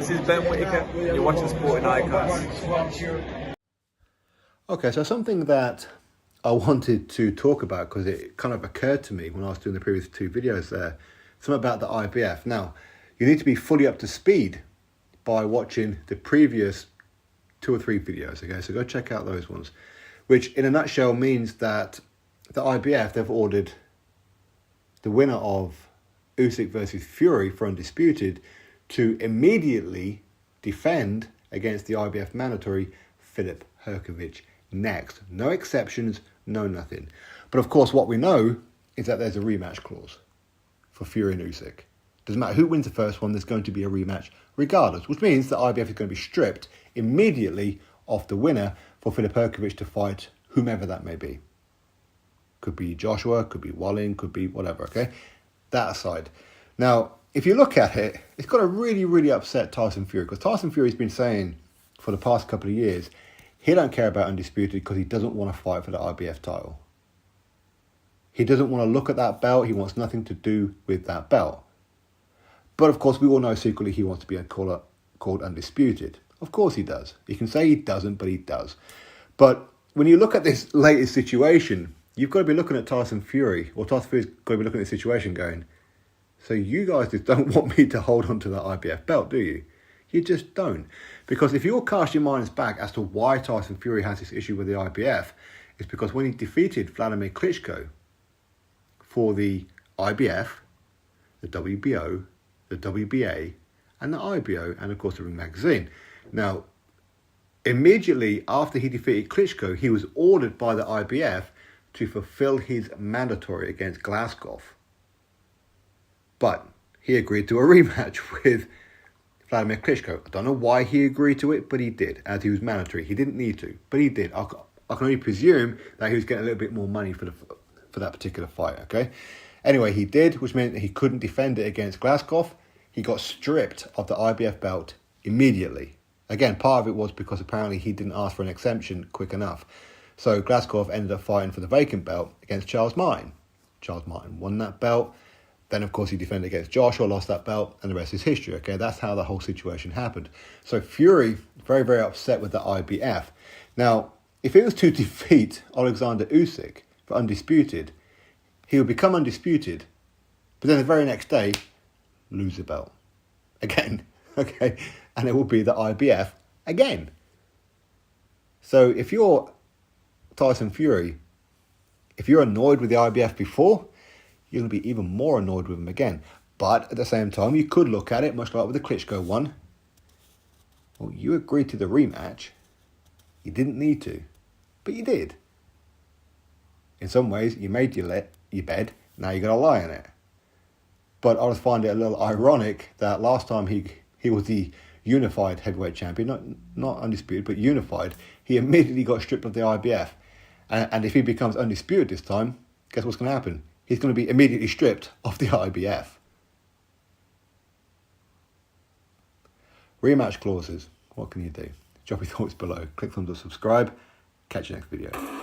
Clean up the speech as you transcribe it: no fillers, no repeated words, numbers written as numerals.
This is Ben Whitaker. You're watching Sporting Icons. Okay, so something that I wanted to talk about because it kind of occurred to me when I was doing the previous two videos there, something about the IBF. Now, you need to be fully up to speed by watching the previous 2 or 3 videos, okay? So go check out those ones, which in a nutshell means that the IBF, they've ordered the winner of Usyk versus Fury for Undisputed to immediately defend against the IBF mandatory Filip Hrgović next. No exceptions, no nothing. But of course, what we know is that there's a rematch clause for Fury and Usyk. Doesn't matter who wins the first one, there's going to be a rematch regardless, which means that IBF is going to be stripped immediately of the winner for Filip Hrgović to fight whomever that may be. Could be Joshua, could be Wallin, could be whatever, okay? That aside. Now, if you look at it, it's got to really, really upset Tyson Fury, because Tyson Fury's been saying for the past couple of years he don't care about Undisputed because he doesn't want to fight for the IBF title. He doesn't want to look at that belt. He wants nothing to do with that belt. But of course, we all know secretly he wants to be called Undisputed. Of course he does. He can say he doesn't, but he does. But when you look at this latest situation, you've got to be looking at Tyson Fury, or Tyson Fury's got to be looking at the situation going, so you guys just don't want me to hold on to that IBF belt, do you? You just don't. Because if you'll cast your minds back as to why Tyson Fury has this issue with the IBF, it's because when he defeated Vladimir Klitschko for the IBF, the WBO, the WBA, and the IBO, and of course the Ring Magazine. Now, immediately after he defeated Klitschko, he was ordered by the IBF to fulfill his mandatory against Glasgow. But he agreed to a rematch with Vladimir Klitschko. I don't know why he agreed to it, but he did, as he was mandatory. He didn't need to, but he did. I can only presume that he was getting a little bit more money for that particular fight, okay? Anyway, he did, which meant that he couldn't defend it against Glasgow. He got stripped of the IBF belt immediately. Again, part of it was because apparently he didn't ask for an exemption quick enough. So Glasgow ended up fighting for the vacant belt against Charles Martin. Charles Martin won that belt. Then, of course, he defended against Joshua, lost that belt, and the rest is history, okay? That's how the whole situation happened. So Fury, very, very upset with the IBF. Now, if it was to defeat Alexander Usyk for Undisputed, he would become Undisputed, but then the very next day, lose the belt. Again, okay? And it will be the IBF again. So if you're Tyson Fury, if you're annoyed with the IBF before, you're going to be even more annoyed with him again. But at the same time, you could look at it, much like with the Klitschko one. Well, you agreed to the rematch. You didn't need to, but you did. In some ways, you made your bed, now you're going to lie in it. But I just find it a little ironic that last time he was the unified heavyweight champion, not undisputed, but unified, he immediately got stripped of the IBF. And if he becomes undisputed this time, guess what's going to happen? He's going to be immediately stripped of the IBF. Rematch clauses. What can you do? Drop your thoughts below. Click thumbs up, subscribe. Catch you next video.